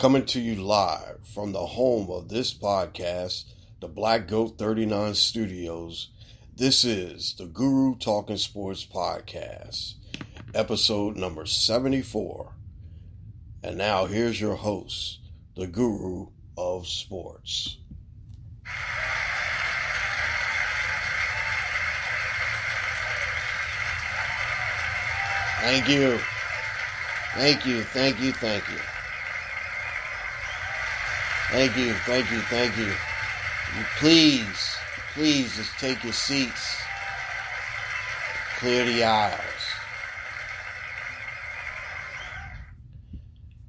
Coming to you live from the home of this podcast, the Black Goat 39 Studios. This is the Guru Talkin Sports Podcast, episode number 74. And now here's your host, the Guru of Sports. Thank you. Thank you. Please just take your seats. Clear the aisles.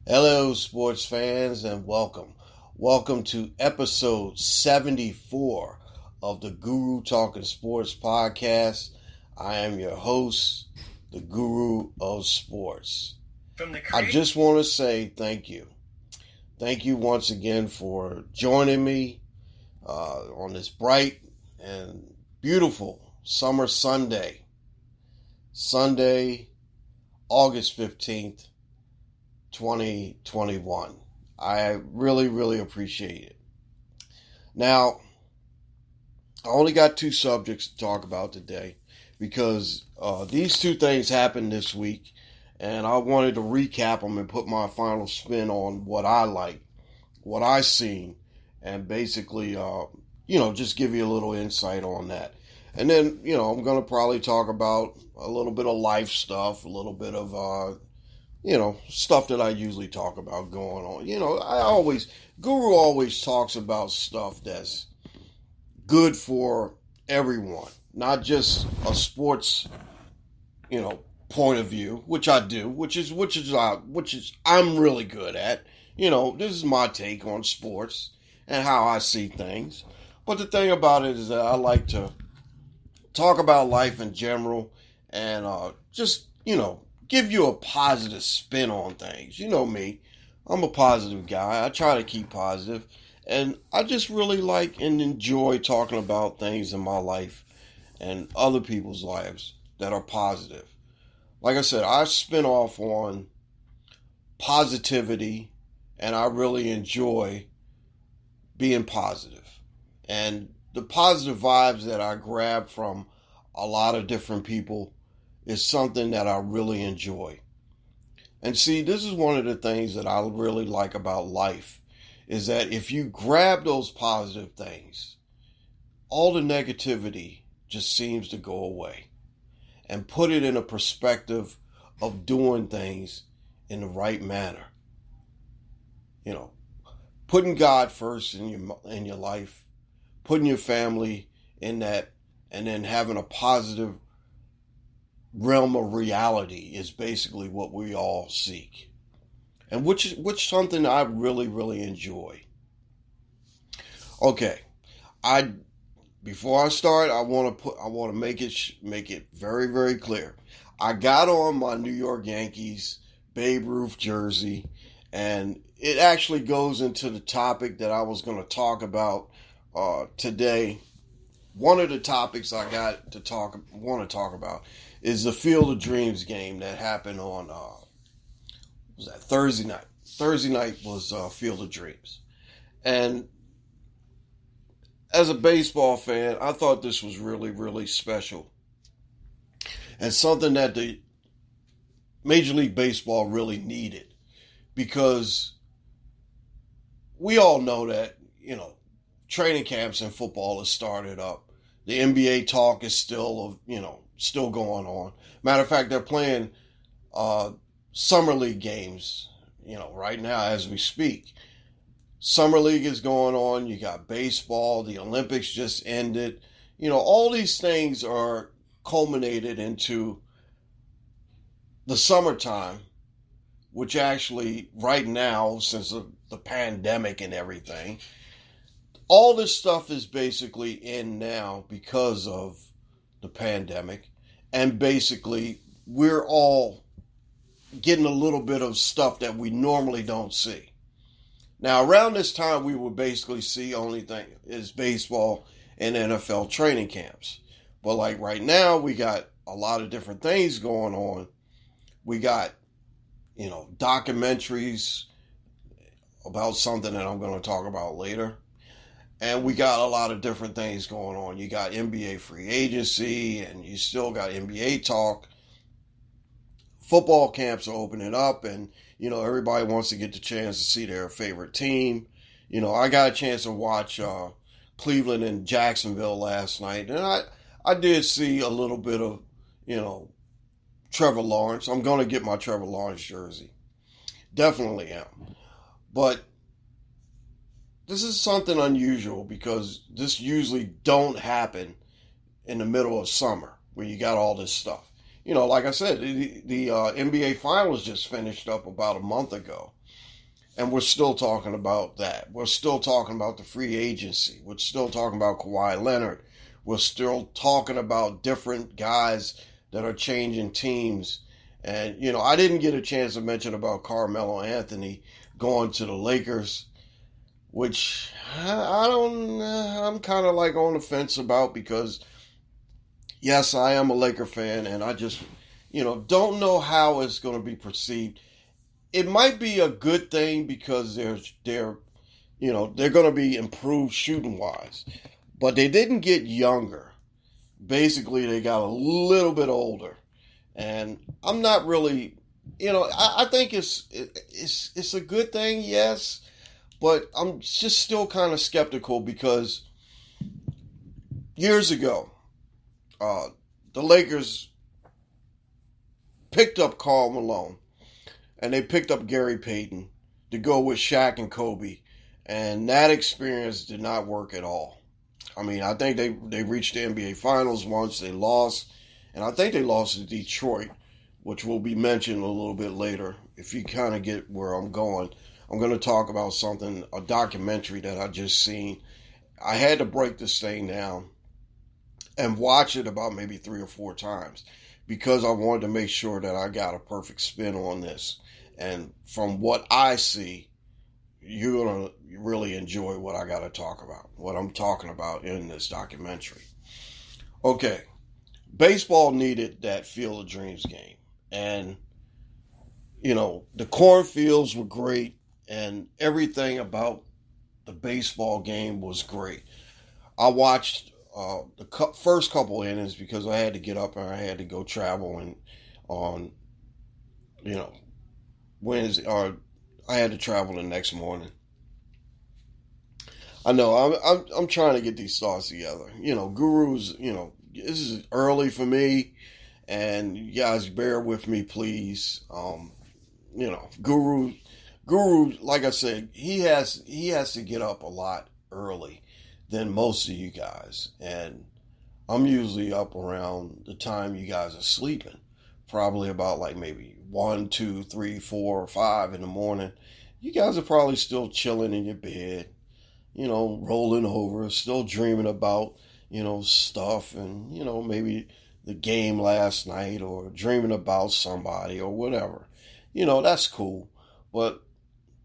Hello, sports fans, and welcome. Welcome to episode 74 of the Guru Talkin Sports Podcast. I am your host, the Guru of Sports. I just want to say thank you. Thank you once again for joining me on this bright and beautiful summer Sunday, August 15th, 2021. I really appreciate it. Now, I only got two subjects to talk about today because these two things happened this week. And I wanted to recap them and put my final spin on what I like, what I seen, and basically, just give you a little insight on that. And then, I'm going to probably talk about a little bit of life stuff, a little bit of, stuff that I usually talk about going on. Guru always talks about stuff that's good for everyone, not just a sports, point of view, which I do, which is I'm really good at. This is my take on sports and how I see things. But the thing about it is that I like to talk about life in general and give you a positive spin on things. You know me, I'm a positive guy. I try to keep positive, and I just really like and enjoy talking about things in my life and other people's lives that are positive. Like I said, I spin off on positivity, and I really enjoy being positive. And the positive vibes that I grab from a lot of different people is something that I really enjoy. And see, this is one of the things that I really like about life, is that if you grab those positive things, all the negativity just seems to go away. And put it in a perspective of doing things in the right manner. Putting God first in your life, putting your family in that, and then having a positive realm of reality is basically what we all seek, and which is something I really enjoy. Okay, Before I start, I want to make it very clear. I got on my New York Yankees Babe Ruth jersey, and it actually goes into the topic that I was going to talk about today. One of the topics I want to talk about is the Field of Dreams game that happened on Thursday night. Thursday night was Field of Dreams, and as a baseball fan, I thought this was really special. And something that the Major League Baseball really needed. Because we all know that, training camps in football has started up. The NBA talk is still going on. Matter of fact, they're playing summer league games, right now as we speak. Summer League is going on. You got baseball. The Olympics just ended. All these things are culminated into the summertime, which actually right now, since the pandemic and everything, all this stuff is basically in now because of the pandemic. And basically, we're all getting a little bit of stuff that we normally don't see. Now, around this time, we would basically see only thing is baseball and NFL training camps. But like right now, we got a lot of different things going on. We got, documentaries about something that I'm going to talk about later. And we got a lot of different things going on. You got NBA free agency, and you still got NBA talk. Football camps are opening up, and everybody wants to get the chance to see their favorite team. I got a chance to watch Cleveland and Jacksonville last night, and I did see a little bit of Trevor Lawrence. I'm going to get my Trevor Lawrence jersey, definitely am. But this is something unusual because this usually don't happen in the middle of summer where you got all this stuff. Like I said, the NBA Finals just finished up about a month ago. And we're still talking about that. We're still talking about the free agency. We're still talking about Kawhi Leonard. We're still talking about different guys that are changing teams. And, I didn't get a chance to mention about Carmelo Anthony going to the Lakers, which I'm kind of like on the fence about because, yes, I am a Laker fan, and I just, don't know how it's going to be perceived. It might be a good thing because they're going to be improved shooting wise, but they didn't get younger. Basically, they got a little bit older, and I'm not really, I think it's a good thing, yes. But I'm just still kind of skeptical because years ago, the Lakers picked up Karl Malone and they picked up Gary Payton to go with Shaq and Kobe. And that experience did not work at all. I mean, I think they reached the NBA Finals once. They lost. And I think they lost to Detroit, which will be mentioned a little bit later if you kind of get where I'm going. I'm going to talk about something, a documentary that I just seen. I had to break this thing down and watch it about maybe 3 or 4 times because I wanted to make sure that I got a perfect spin on this. And from what I see, you're going to really enjoy what I got to talk about, what I'm talking about in this documentary. Okay, baseball needed that Field of Dreams game. And, the cornfields were great. And everything about the baseball game was great. I watched the first couple innings because I had to get up and I had to go travel on Wednesday, or I had to travel the next morning. I know I'm trying to get these thoughts together. Gurus. This is early for me, and you guys bear with me, please. Guru, like I said, he has to get up a lot early than most of you guys. And I'm usually up around the time you guys are sleeping. Probably about like maybe 1, 2, 3, 4, or 5 in the morning. You guys are probably still chilling in your bed, rolling over, still dreaming about, stuff and, maybe the game last night or dreaming about somebody or whatever. That's cool. But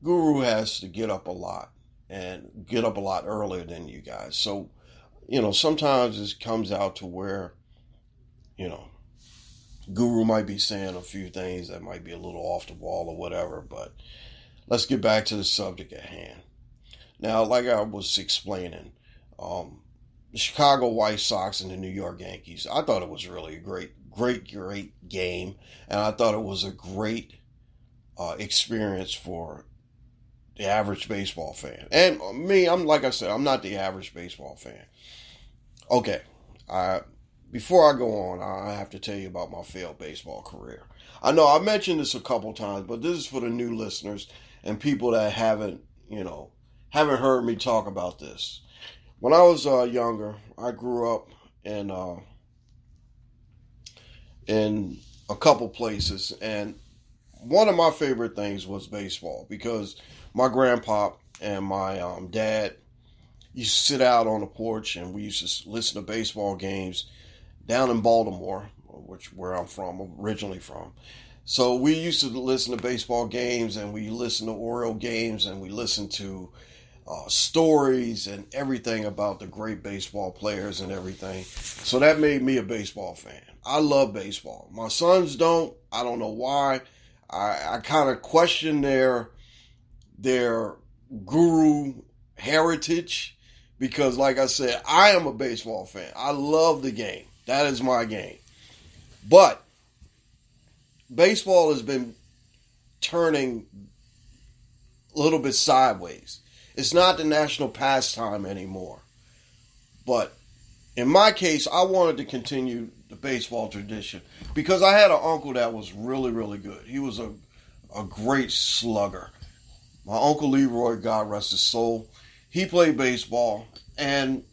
Guru has to get up a lot and get up a lot earlier than you guys. So, sometimes it comes out to where, Guru might be saying a few things that might be a little off the wall or whatever, but let's get back to the subject at hand. Now, like I was explaining, the Chicago White Sox and the New York Yankees, I thought it was really a great game, and I thought it was a great experience for the average baseball fan. And me, like I said, I'm not the average baseball fan. Okay, before I go on, I have to tell you about my failed baseball career. I know I mentioned this a couple times, but this is for the new listeners and people that haven't heard me talk about this. When I was younger, I grew up in a couple places, and one of my favorite things was baseball because my grandpa and my dad used to sit out on the porch and we used to listen to baseball games down in Baltimore, where I'm originally from. So we used to listen to baseball games and we listened to Oriole games and we listened to stories and everything about the great baseball players and everything. So that made me a baseball fan. I love baseball. My sons don't. I don't know why. I kind of question their guru heritage because, like I said, I am a baseball fan. I love the game. That is my game. But baseball has been turning a little bit sideways. It's not the national pastime anymore. But in my case, I wanted to continue the baseball tradition because I had an uncle that was really, really good. He was a great slugger. My Uncle Leroy, God rest his soul, he played baseball. And,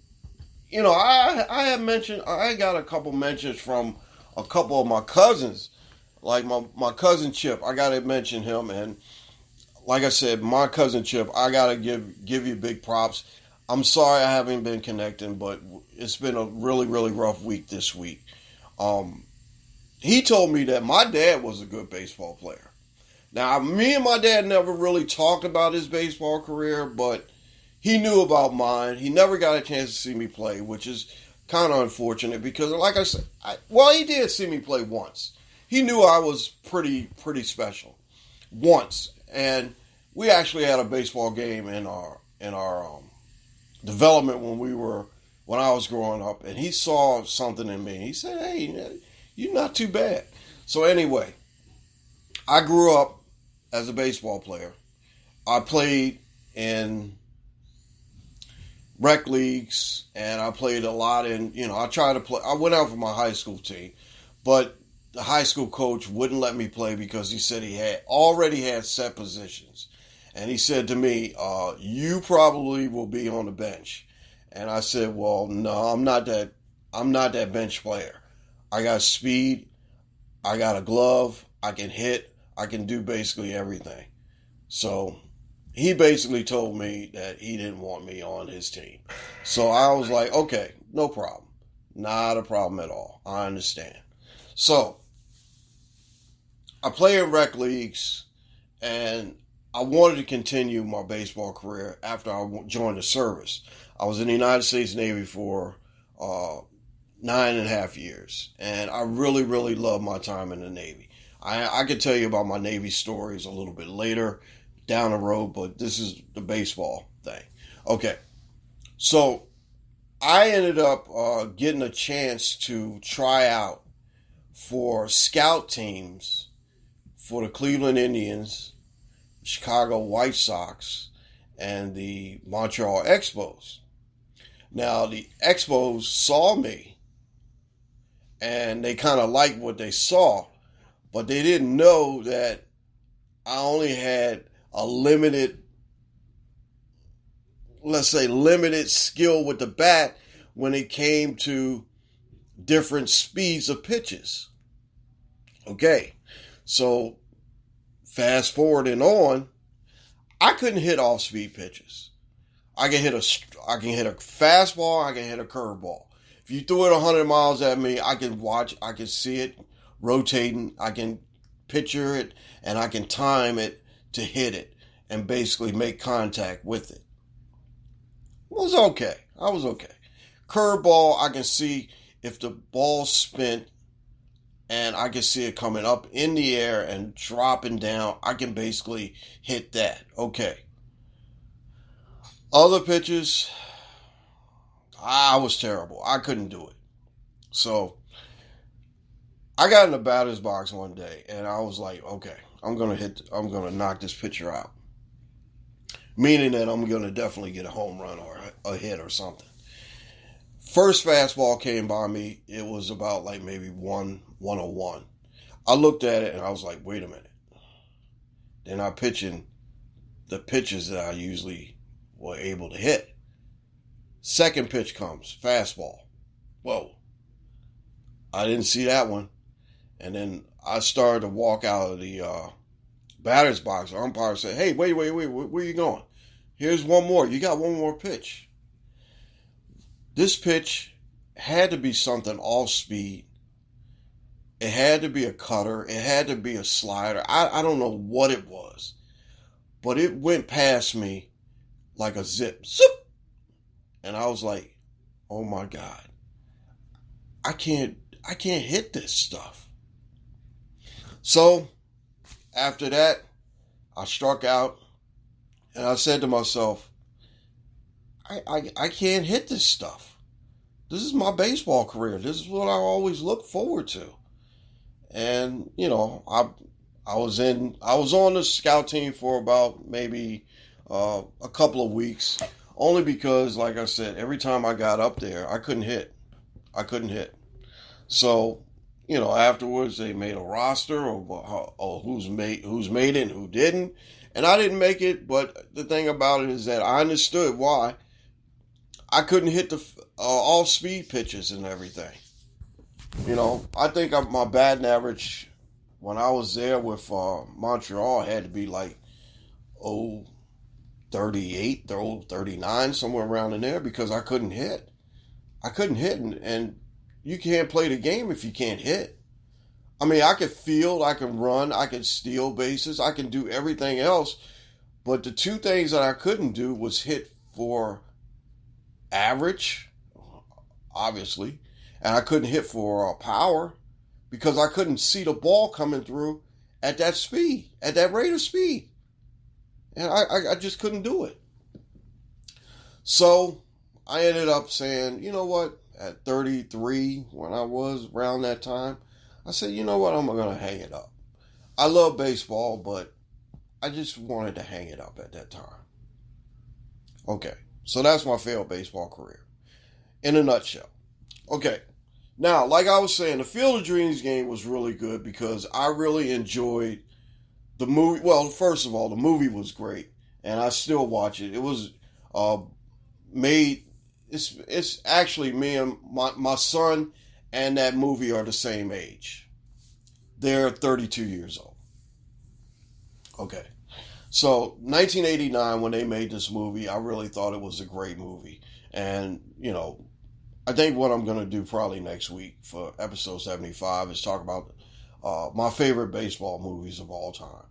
you know, I got a couple mentions from a couple of my cousins. Like my cousin Chip, I got to mention him. And like I said, my cousin Chip, I got to give you big props. I'm sorry I haven't been connecting, but it's been a really, really rough week this week. He told me that my dad was a good baseball player. Now, me and my dad never really talked about his baseball career, but he knew about mine. He never got a chance to see me play, which is kind of unfortunate because, like I said, he did see me play once. He knew I was pretty special once, and we actually had a baseball game in our development when I was growing up, and he saw something in me. He said, "Hey, you're not too bad." So anyway, I grew up as a baseball player. I played in rec leagues, and I played a lot in, I tried to play. I went out for my high school team, but the high school coach wouldn't let me play because he said he already had set positions. And he said to me, you probably will be on the bench. And I said, well, no, I'm not that bench player. I got speed. I got a glove. I can hit. I can do basically everything. So he basically told me that he didn't want me on his team. So I was like, okay, no problem. Not a problem at all. I understand. So I play in rec leagues, and I wanted to continue my baseball career after I joined the service. I was in the United States Navy for 9.5 years, and I really, really loved my time in the Navy. I could tell you about my Navy stories a little bit later down the road, but this is the baseball thing. Okay, so I ended up getting a chance to try out for scout teams for the Cleveland Indians, Chicago White Sox, and the Montreal Expos. Now, the Expos saw me, and they kind of liked what they saw, but they didn't know that I only had a limited skill with the bat when it came to different speeds of pitches. Okay, so fast forwarding on, I couldn't hit off-speed pitches. I can hit a fastball, I can hit a curveball. If you threw it 100 miles at me, I can see it rotating, I can picture it, and I can time it to hit it and basically make contact with it. It was okay. I was okay. Curveball, I can see if the ball spent and I can see it coming up in the air and dropping down. I can basically hit that. Okay. Other pitches, I was terrible. I couldn't do it. So I got in the batter's box one day and I was like, okay, I'm going to knock this pitcher out. Meaning that I'm going to definitely get a home run or a hit or something. First fastball came by me. It was about like maybe 101. I looked at it and I was like, wait a minute. They're not pitching the pitches that I usually were able to hit. Second pitch comes, fastball. Whoa. I didn't see that one. And then I started to walk out of the batter's box. The umpire said, hey, wait, where are you going? Here's one more. You got one more pitch. This pitch had to be something off speed. It had to be a cutter. It had to be a slider. I don't know what it was. But it went past me like a zip. Zip! And I was like, oh my God. I can't hit this stuff. So after that, I struck out And I said to myself, I can't hit this stuff. This is my baseball career. This is what I always look forward to. And, I was on the scout team for about maybe a couple of weeks, only because, like I said, every time I got up there, I couldn't hit. So, afterwards they made a roster of who's made it and who didn't, and I didn't make it. But the thing about it is that I understood why. I couldn't hit the off-speed pitches and everything. I think my batting average when I was there with Montreal had to be like 38, 39, somewhere around in there, because I couldn't hit. And you can't play the game if you can't hit. I mean, I could field, I can run, I can steal bases, I can do everything else, but the two things that I couldn't do was hit for average, obviously, and I couldn't hit for power, because I couldn't see the ball coming through at that speed, at that rate of speed. And I just couldn't do it. So I ended up saying, you know what, at 33, when I was around that time, I said, you know what, I'm going to hang it up. I love baseball, but I just wanted to hang it up at that time. Okay, so that's my failed baseball career in a nutshell. Okay, now, like I was saying, the Field of Dreams game was really good because I really enjoyed the movie. Well, first of all, the movie was great, and I still watch it. It was made. It's actually me and my son and that movie are the same age. They're 32 years old. Okay. So 1989, when they made this movie, I really thought it was a great movie. And, I think what I'm going to do probably next week for episode 75 is talk about my favorite baseball movies of all time.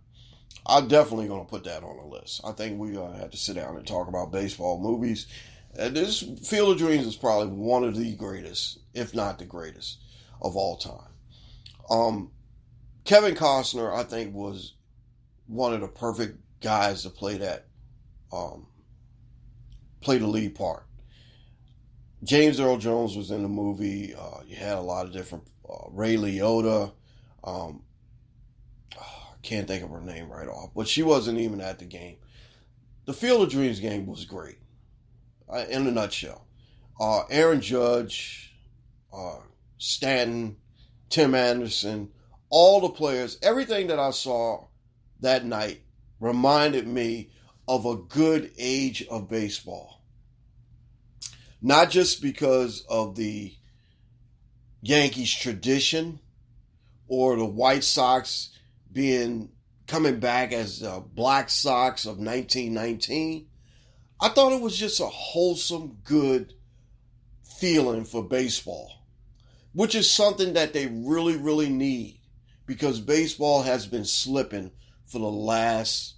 I'm definitely going to put that on the list. I think we're going to have to sit down and talk about baseball movies. This Field of Dreams is probably one of the greatest, if not the greatest, of all time. Kevin Costner, I think, was one of the perfect guys to play that, play the lead part. James Earl Jones was in the movie. You had a lot of different, Ray Liotta. I can't think of her name right off, but she wasn't even at the game. The Field of Dreams game was great. In a nutshell, Aaron Judge, Stanton, Tim Anderson, all the players, everything that I saw that night reminded me of a good age of baseball. Not just because of the Yankees tradition or the White Sox coming back as the Black Sox of 1919. I thought it was just a wholesome, good feeling for baseball, which is something that they really, really need, because baseball has been slipping for the last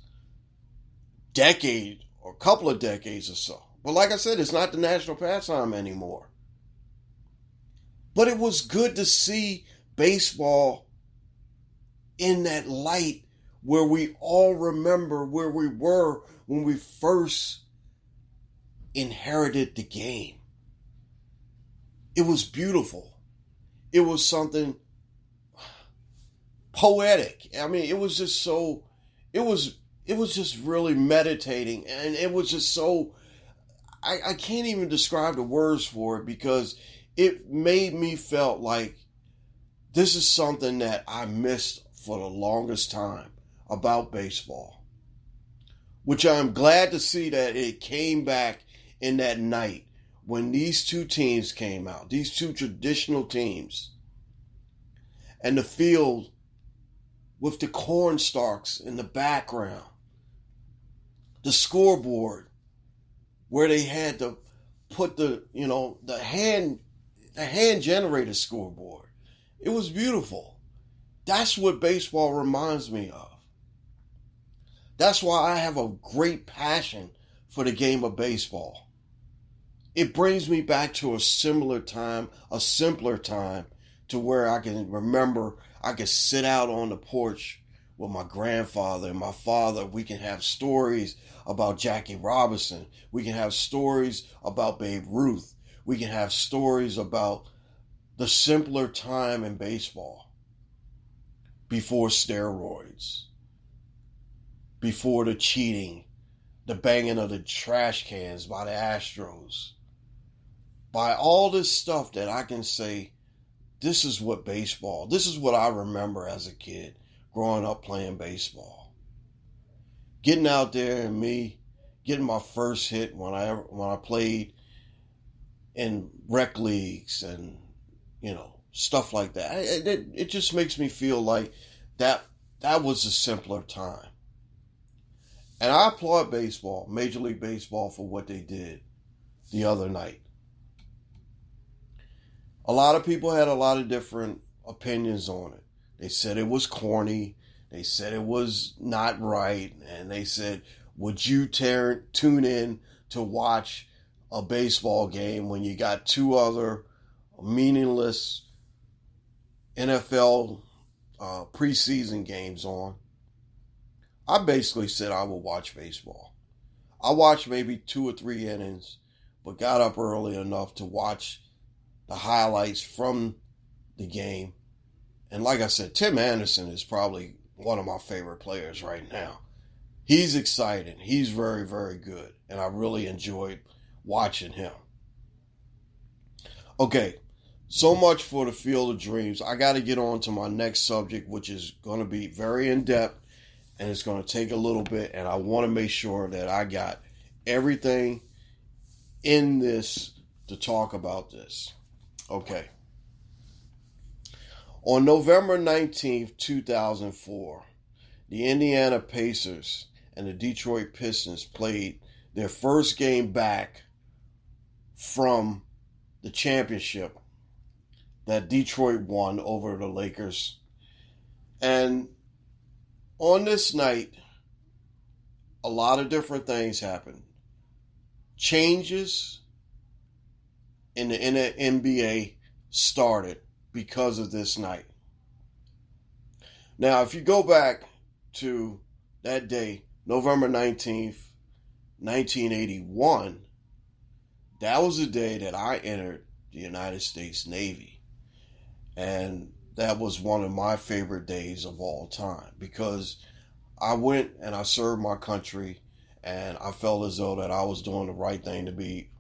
decade or couple of decades or so. But like I said, it's not the national pastime anymore. But it was good to see baseball in that light where we all remember where we were when we first inherited the game. It was beautiful. It was something poetic. I mean, it was just so, it was just really meditating, and it was just so, I can't even describe the words for it, because it made me felt like this is something that I missed for the longest time about baseball, which I'm glad to see that it came back in that night when these two teams came out, these two traditional teams, and the field with the cornstalks in the background, the scoreboard where they had to put the hand generated scoreboard. It was beautiful. That's what baseball reminds me of. That's why I have a great passion for the game of baseball. It brings me back to a simpler time to where I can remember I could sit out on the porch with my grandfather and my father. We can have stories about Jackie Robinson. We can have stories about Babe Ruth. We can have stories about the simpler time in baseball before steroids, before the cheating, the banging of the trash cans by the Astros, by all this stuff that I can say, this is what I remember as a kid growing up playing baseball. Getting out there and me getting my first hit when I played in rec leagues and, stuff like that. It just makes me feel like that was a simpler time. And I applaud baseball, Major League Baseball, for what they did the other night. A lot of people had a lot of different opinions on it. They said it was corny. They said it was not right. And they said, would you tune in to watch a baseball game when you got two other meaningless NFL preseason games on? I basically said I would watch baseball. I watched maybe 2 or 3 innings, but got up early enough to watch the highlights from the game. And like I said, Tim Anderson is probably one of my favorite players right now. He's exciting. He's very, very good. And I really enjoyed watching him. Okay, so much for the Field of Dreams. I got to get on to my next subject, which is going to be very in-depth. And it's going to take a little bit. And I want to make sure that I got everything in this to talk about this. Okay. On November 19th, 2004, the Indiana Pacers and the Detroit Pistons played their first game back from the championship that Detroit won over the Lakers. And on this night, a lot of different things happened. Changes in the NBA started because of this night. Now, if you go back to that day, November 19th, 1981, that was the day that I entered the United States Navy. And that was one of my favorite days of all time because I went and I served my country and I felt as though that I was doing the right thing to be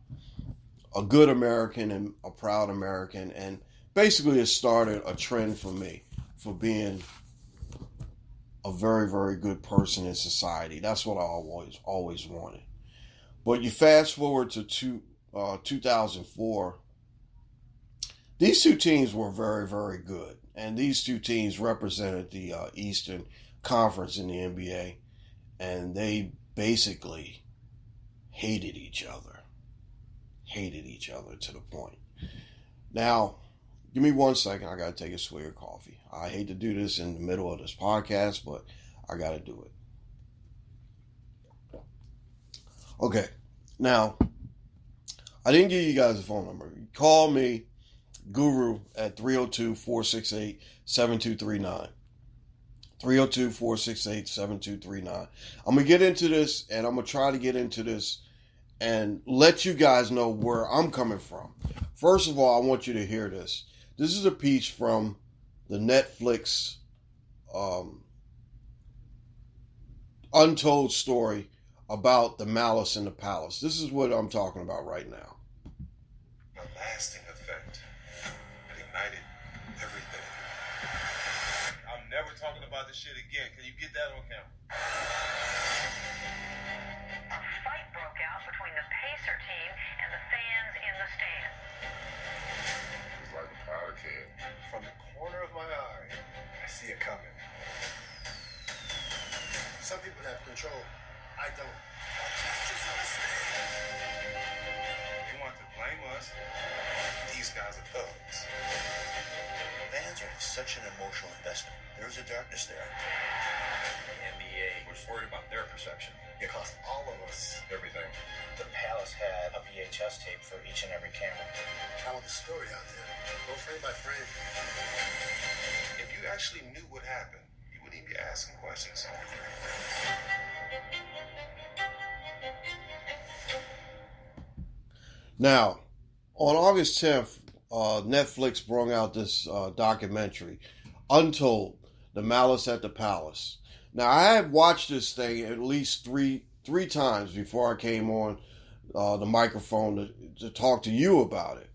a good American and a proud American. And basically it started a trend for me for being a very, very good person in society. That's what I always wanted. But you fast forward to 2004, these two teams were very, very good. And these two teams represented the Eastern Conference in the NBA. And they basically hated each other. Hated each other to the point. Now, give me 1 second. I got to take a swig of coffee. I hate to do this in the middle of this podcast, but I got to do it. Okay. Now, I didn't give you guys a phone number. Call me, Guru, at 302-468-7239. 302-468-7239. I'm going to get into this, and I'm going to try to get into this and let you guys know where I'm coming from. First of all, I want you to hear this. This is a piece from the Netflix untold story about the Malice in the Palace. This is what I'm talking about right now. A lasting effect. It ignited everything. I'm never talking about this shit again. Can you get that on camera? A fight broke out between the Pacer team and the fans in the stands. It's like a powder keg. From the corner of my eye, I see it coming. Some people have control. I don't. You want to blame us? These guys are thugs. Fans are such an emotional investment. There's a darkness there. The NBA was worried about their perception. It cost all of us everything. The Palace had a VHS tape for each and every camera. I want the story out there. Go frame by frame. If you actually knew what happened, you wouldn't even be be asking questions. Now, on August 10th, Netflix brought out this documentary, Untold, The Malice at the Palace. Now, I had watched this thing at least three times before I came on the microphone to talk to you about it.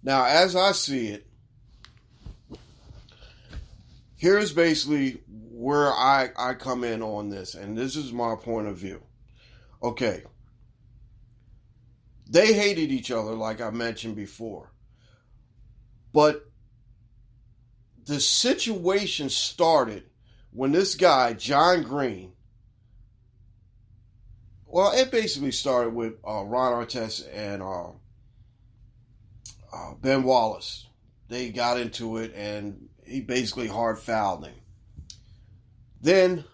Now, as I see it, here's basically where I come in on this, and this is my point of view. Okay. They hated each other, like I mentioned before. But the situation started when this guy, John Green, well, it basically started with Ron Artest and Ben Wallace. They got into it, and he basically hard fouled him. Then,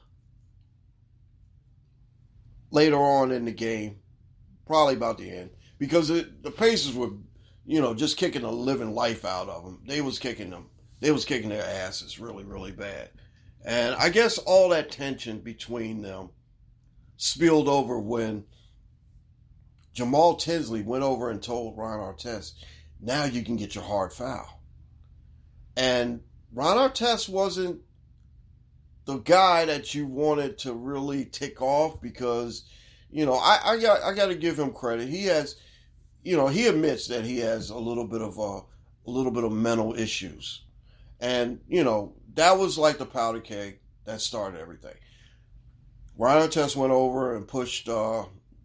later on in the game, probably about the end, because the Pacers were, just kicking the living life out of them. They was kicking their asses really, really bad. And I guess all that tension between them spilled over when Jamal Tinsley went over and told Ron Artest, now you can get your hard foul. And Ron Artest wasn't the guy that you wanted to really tick off because, I got to give him credit. He has, he admits that he has a little bit of mental issues. And, that was like the powder keg that started everything. Ron Artest went over and pushed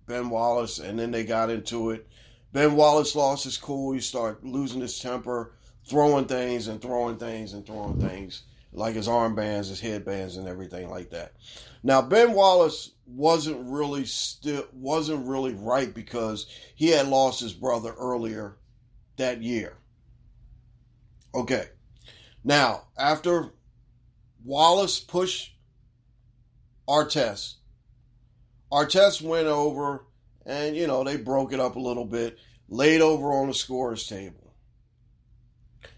Ben Wallace, and then they got into it. Ben Wallace lost his cool. He started losing his temper, throwing things, like his armbands, his headbands, and everything like that. Now, Ben Wallace wasn't really right because he had lost his brother earlier that year. Okay. Now, after Wallace pushed Artest went over and, they broke it up a little bit, laid over on the scorer's table.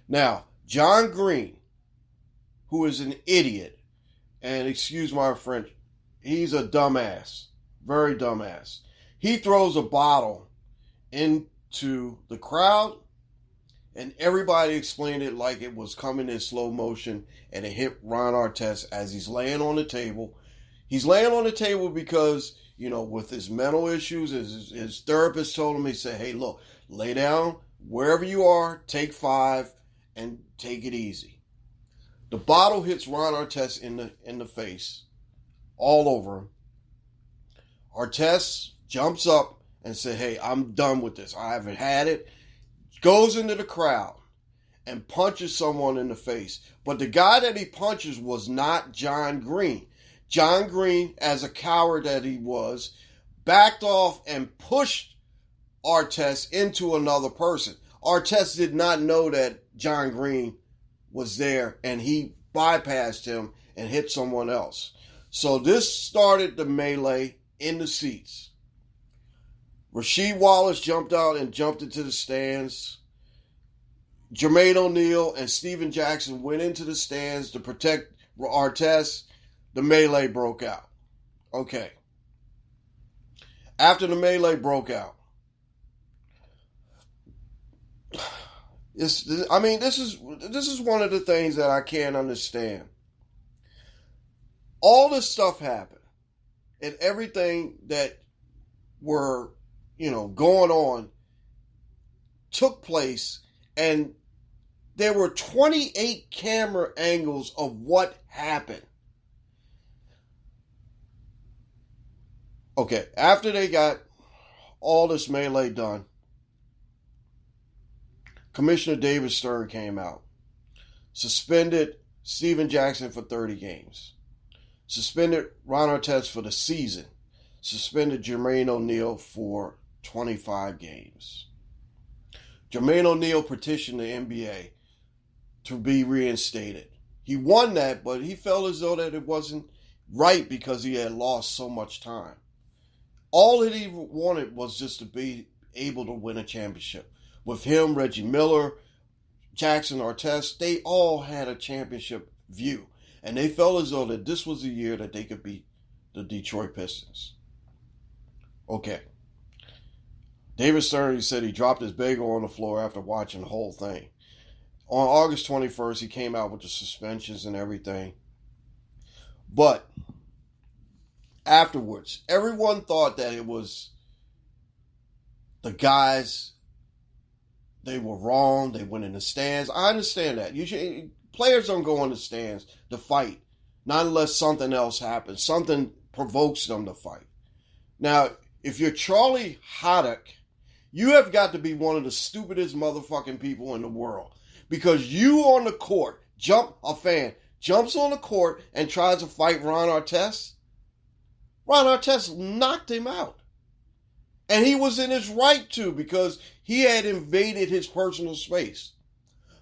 Now, John Green, who is an idiot, and excuse my French, he's a dumbass, very dumbass. He throws a bottle into the crowd, and everybody explained it like it was coming in slow motion, and it hit Ron Artest as he's laying on the table. He's laying on the table because, with his mental issues, his therapist told him, he said, hey, look, lay down wherever you are, take 5, and take it easy. The bottle hits Ron Artest in the face, all over him. Artest jumps up and said, hey, I'm done with this. I haven't had it. Goes into the crowd and punches someone in the face. But the guy that he punches was not John Green. John Green, as a coward that he was, backed off and pushed Artest into another person. Artest did not know that John Green was there, and he bypassed him and hit someone else. So this started the melee in the seats. Rasheed Wallace jumped out and jumped into the stands. Jermaine O'Neal and Steven Jackson went into the stands to protect Artest. The melee broke out. Okay. After the melee broke out, this is one of the things that I can't understand. All this stuff happened, and everything that were, going on took place, and there were 28 camera angles of what happened. Okay, after they got all this melee done, Commissioner David Stern came out, suspended Steven Jackson for 30 games, suspended Ron Artest for the season, suspended Jermaine O'Neal for 25 games. Jermaine O'Neal petitioned the NBA to be reinstated. He won that, but he felt as though that it wasn't right because he had lost so much time. All that he wanted was just to be able to win a championship. With him, Reggie Miller, Jackson, Artest, they all had a championship view. And they felt as though that this was the year that they could beat the Detroit Pistons. Okay. David Stern said he dropped his bagel on the floor after watching the whole thing. On August 21st, he came out with the suspensions and everything. But afterwards, everyone thought that it was the guys, they were wrong, they went in the stands. I understand that. Players don't go in the stands to fight, not unless something else happens. Something provokes them to fight. Now, if you're Charlie Haddock, you have got to be one of the stupidest motherfucking people in the world. Because you on the court, a fan jumps on the court and tries to fight Ron Artest. Ron Artest knocked him out. And he was in his right to, because he had invaded his personal space.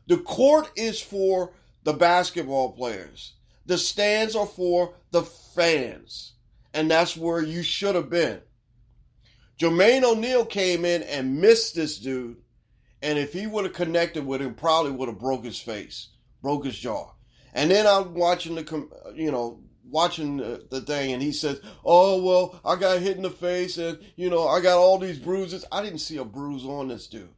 The court is for the basketball players. The stands are for the fans. And that's where you should have been. Jermaine O'Neal came in and missed this dude. And if he would have connected with him, probably would have broke his face, broke his jaw. And then I'm watching the thing, and he says, "Oh, well, I got hit in the face, and, I got all these bruises." I didn't see a bruise on this dude.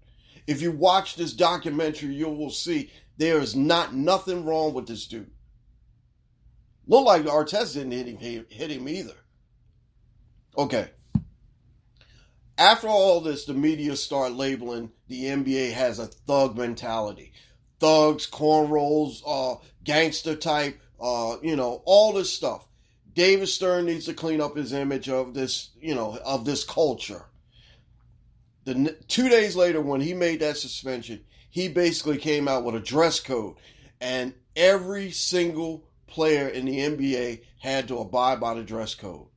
If you watch this documentary, you will see there is nothing wrong with this dude. Looked like Artest didn't hit him either. Okay. After all this, the media start labeling the NBA has a thug mentality. Thugs, cornrows, gangster type, all this stuff. David Stern needs to clean up his image of this, of this culture. 2 days later, when he made that suspension, he basically came out with a dress code. And every single player in the NBA had to abide by the dress code.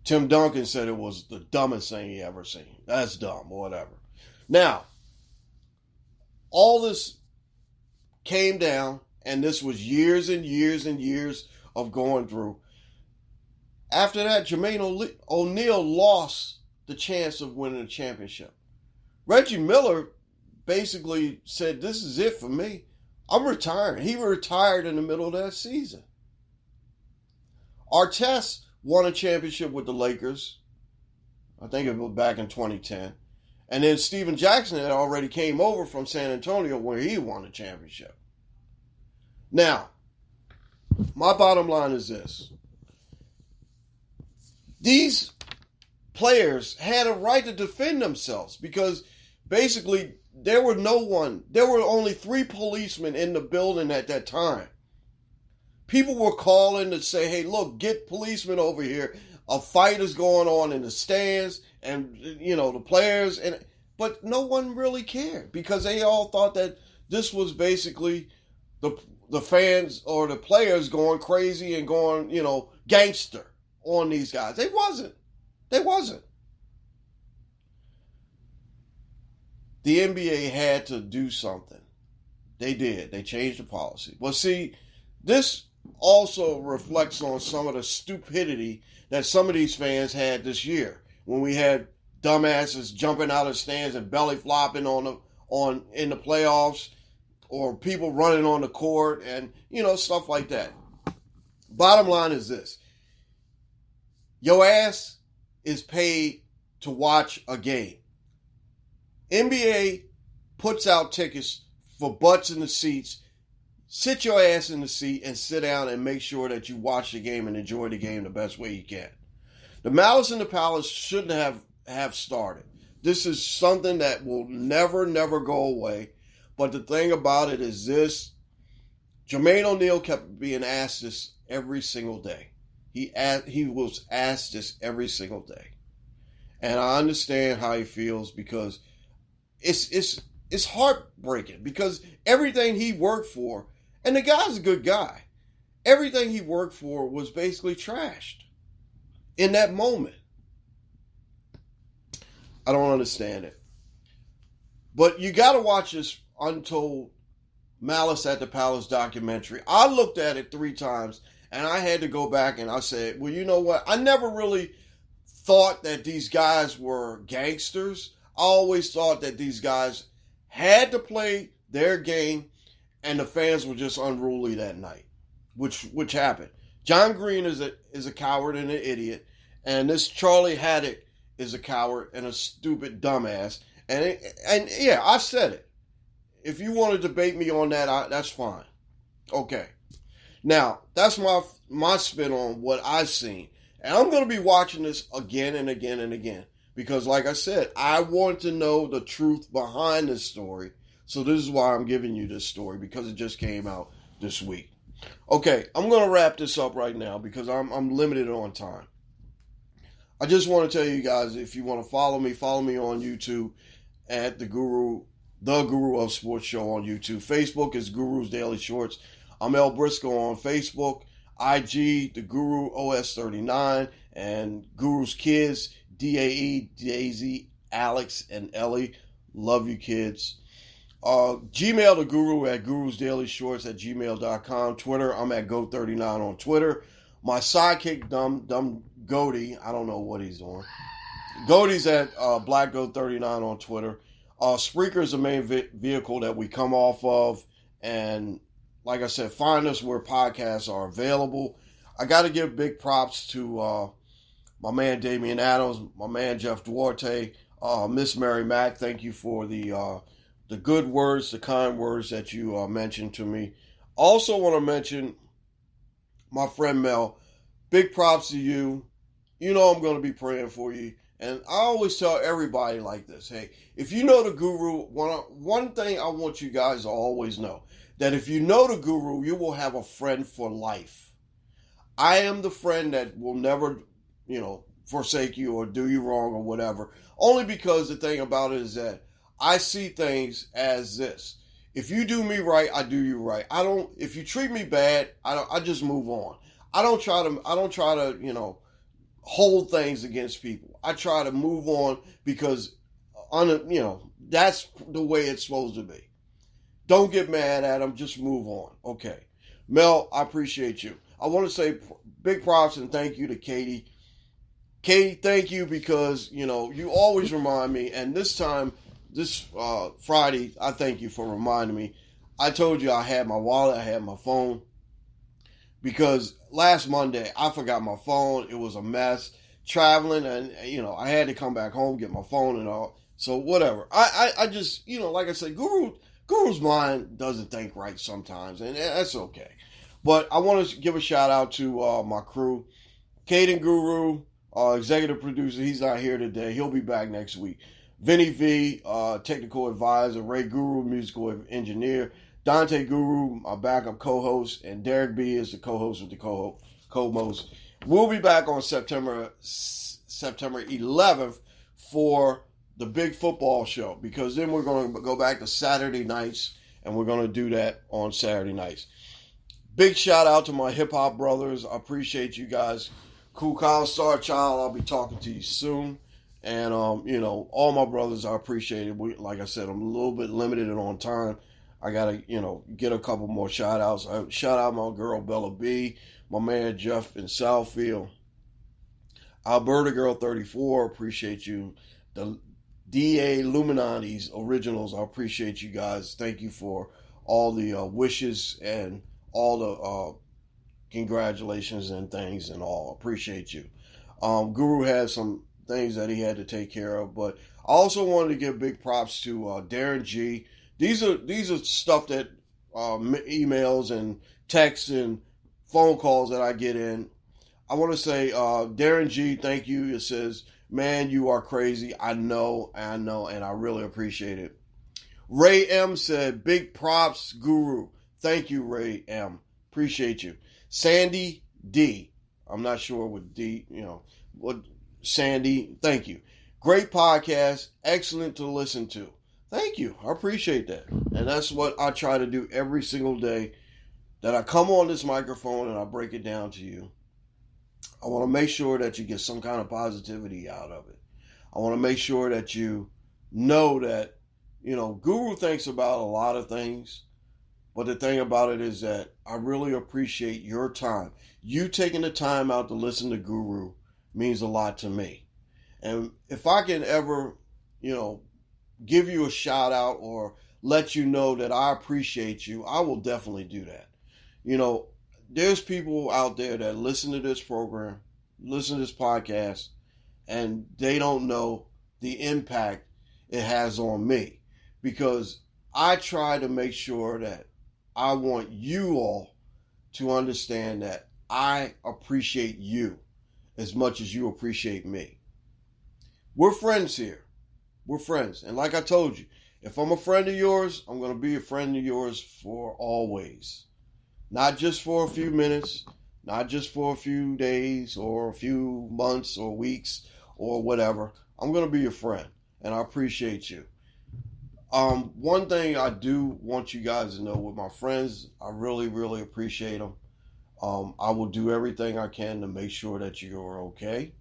Tim Duncan said it was the dumbest thing he ever seen. That's dumb, or whatever. Now, all this came down, and this was years and years and years of going through. After that, Jermaine O'Neal lost the chance of winning a championship. Reggie Miller basically said, "This is it for me. I'm retiring." He retired in the middle of that season. Artest won a championship with the Lakers. I think it was back in 2010. And then Steven Jackson had already came over from San Antonio where he won a championship. Now, my bottom line is this. These players had a right to defend themselves because basically there were only 3 policemen in the building at that time. People were calling to say, "Hey, look, get policemen over here. A fight is going on in the stands," and, the players. But no one really cared because they all thought that this was basically the fans or the players going crazy and going, gangster on these guys. They wasn't. The NBA had to do something. They did. They changed the policy. Well, see, this also reflects on some of the stupidity that some of these fans had this year when we had dumbasses jumping out of stands and belly flopping in the playoffs, or people running on the court and stuff like that. Bottom line is this: your ass is paid to watch a game. NBA puts out tickets for butts in the seats. Sit your ass in the seat and sit down and make sure that you watch the game and enjoy the game the best way you can. The Malice in the Palace shouldn't have started. This is something that will never go away. But the thing about it is this: Jermaine O'Neal kept being asked this every single day. He was asked this every single day. And I understand how he feels because it's heartbreaking because everything he worked for, and the guy's a good guy, everything he worked for was basically trashed in that moment. I don't understand it. But you got to watch this Untold Malice at the Palace documentary. I looked at it 3 times, and I had to go back and I said, well, you know what? I never really thought that these guys were gangsters. I always thought that these guys had to play their game and the fans were just unruly that night, which happened. John Green is a coward and an idiot, and this Charlie Haddock is a coward and a stupid dumbass. And yeah, I said it. If you want to debate me on that, that's fine. Okay. Now, that's my spin on what I've seen. And I'm going to be watching this again and again and again. Because like I said, I want to know the truth behind this story. So this is why I'm giving you this story, because it just came out this week. Okay, I'm going to wrap this up right now because I'm limited on time. I just want to tell you guys, if you want to follow me on YouTube at the Guru of Sports Show on YouTube. Facebook is Guru's Daily Shorts. I'm El Briscoe on Facebook. IG, the Guru OS39, and Guru's Kids, DAE, Daisy, Alex, and Ellie. Love you, kids. Gmail the Guru at Guru's Daily Shorts at gmail.com. Twitter, I'm at Go39 on Twitter. My sidekick, Dumb Goaty, I don't know what he's doing. Goaty's at Black Go39 on Twitter. Spreaker is the main vehicle that we come off of. And like I said, find us where podcasts are available. I got to give big props to my man Damian Adams, my man Jeff Duarte, Miss Mary Mack. Thank you for the good words, the kind words that you mentioned to me. Also want to mention my friend Mel. Big props to you. You know I'm going to be praying for you. And I always tell everybody like this. Hey, if you know the Guru, one thing I want you guys to always know, that if you know the Guru, you will have a friend for life. I am the friend that will never, forsake you or do you wrong or whatever. Only because the thing about it is that I see things as this. If you do me right, I do you right. If you treat me bad, I just move on. I don't try to, hold things against people. I try to move on because, that's the way it's supposed to be. Don't get mad at them. Just move on. Okay. Mel, I appreciate you. I want to say big props and thank you to Katie. Katie, thank you because, you always remind me. And this time, this Friday, I thank you for reminding me. I told you I had my wallet, I had my phone. Because last Monday, I forgot my phone. It was a mess. Traveling and, I had to come back home, get my phone and all. So whatever. I just, like I said, Guru's mind doesn't think right sometimes. And that's okay. But I want to give a shout out to my crew. Caden Guru, executive producer. He's not here today. He'll be back next week. Vinny V, technical advisor. Ray Guru, musical engineer. Dante Guru, my backup co-host, and Derek B is the co-host with the co-most. We'll be back on September 11th for the big football show, because then we're going to go back to Saturday nights, and we're going to do that on Saturday nights. Big shout out to my hip-hop brothers. I appreciate you guys. Cool Kyle, Star Child, I'll be talking to you soon. And, all my brothers, I appreciate it. Like I said, I'm a little bit limited on time. I got to, get a couple more shout-outs. Shout out my girl, Bella B, my man, Jeff in Southfield. Alberta Girl 34, appreciate you. The DA Luminati's Originals, I appreciate you guys. Thank you for all the wishes and all the congratulations and things and all. Appreciate you. Guru has some things that he had to take care of, but I also wanted to give big props to Darren G. These are stuff that emails and texts and phone calls that I get in. I want to say, Darren G, thank you. It says, man, you are crazy. I know, and I really appreciate it. Ray M said, big props, Guru. Thank you, Ray M. Appreciate you. Sandy D. I'm not sure what D, what Sandy, thank you. Great podcast. Excellent to listen to. Thank you. I appreciate that. And that's what I try to do every single day, that I come on this microphone and I break it down to you. I want to make sure that you get some kind of positivity out of it. I want to make sure that you know that, Guru thinks about a lot of things, but the thing about it is that I really appreciate your time. You taking the time out to listen to Guru means a lot to me. And if I can ever, give you a shout out or let you know that I appreciate you, I will definitely do that. You know, there's people out there that listen to this program, listen to this podcast, and they don't know the impact it has on me, because I try to make sure that I want you all to understand that I appreciate you as much as you appreciate me. We're friends here. We're friends. And like I told you, if I'm a friend of yours, I'm going to be a friend of yours for always. Not just for a few minutes, not just for a few days or a few months or weeks or whatever. I'm going to be your friend, and I appreciate you. One thing I do want you guys to know with my friends, I really, really appreciate them. I will do everything I can to make sure that you're okay.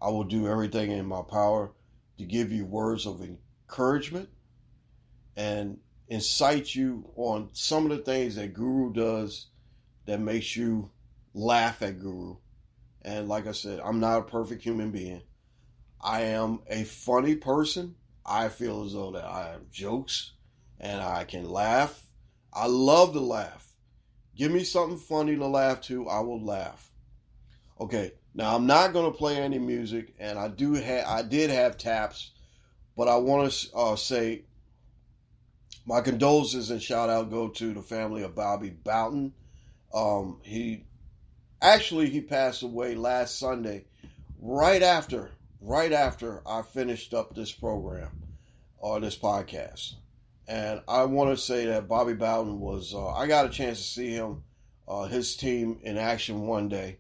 I will do everything in my power to give you words of encouragement and incite you on some of the things that Guru does that makes you laugh at Guru. And like I said, I'm not a perfect human being. I am a funny person. I feel as though that I have jokes and I can laugh. I love to laugh. Give me something funny to laugh to, I will laugh. Okay, now I'm not going to play any music, and I did have taps, but I want to say my condolences and shout out go to the family of Bobby Boughton. He passed away last Sunday, right after I finished up this program or this podcast. And I want to say that Bobby Boughton was, I got a chance to see him, his team in action one day.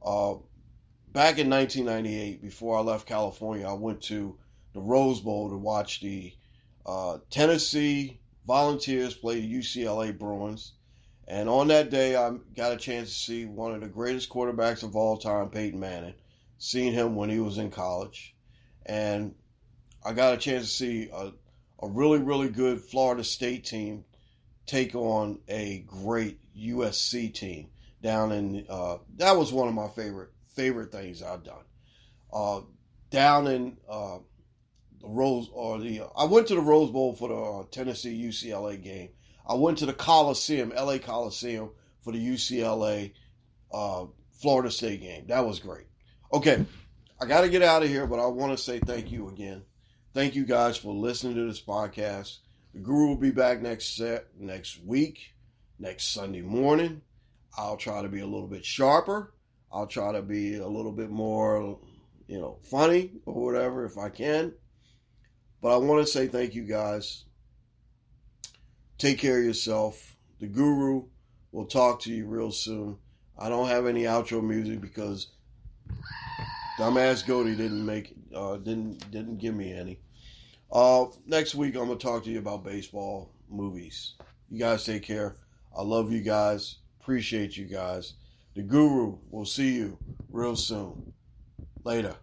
Back in 1998, before I left California, I went to the Rose Bowl to watch the Tennessee Volunteers play the UCLA Bruins. And on that day, I got a chance to see one of the greatest quarterbacks of all time, Peyton Manning. Seen him when he was in college. And I got a chance to see a really, really good Florida State team take on a great USC team down in, that was one of my favorite things I've done. Down in the Rose, I went to the Rose Bowl for the Tennessee UCLA game. I went to the Coliseum, LA Coliseum, for the UCLA Florida State game. That was great. Okay, I got to get out of here, but I want to say thank you again. Thank you guys for listening to this podcast. The Guru will be back next week, next Sunday morning. I'll try to be a little bit sharper. I'll try to be a little bit more, funny or whatever if I can. But I want to say thank you guys. Take care of yourself. The Guru will talk to you real soon. I don't have any outro music because dumbass Goldie didn't give me any. Next week I'm gonna talk to you about baseball, movies. You guys take care. I love you guys. Appreciate you guys. The Guru will see you real soon. Later.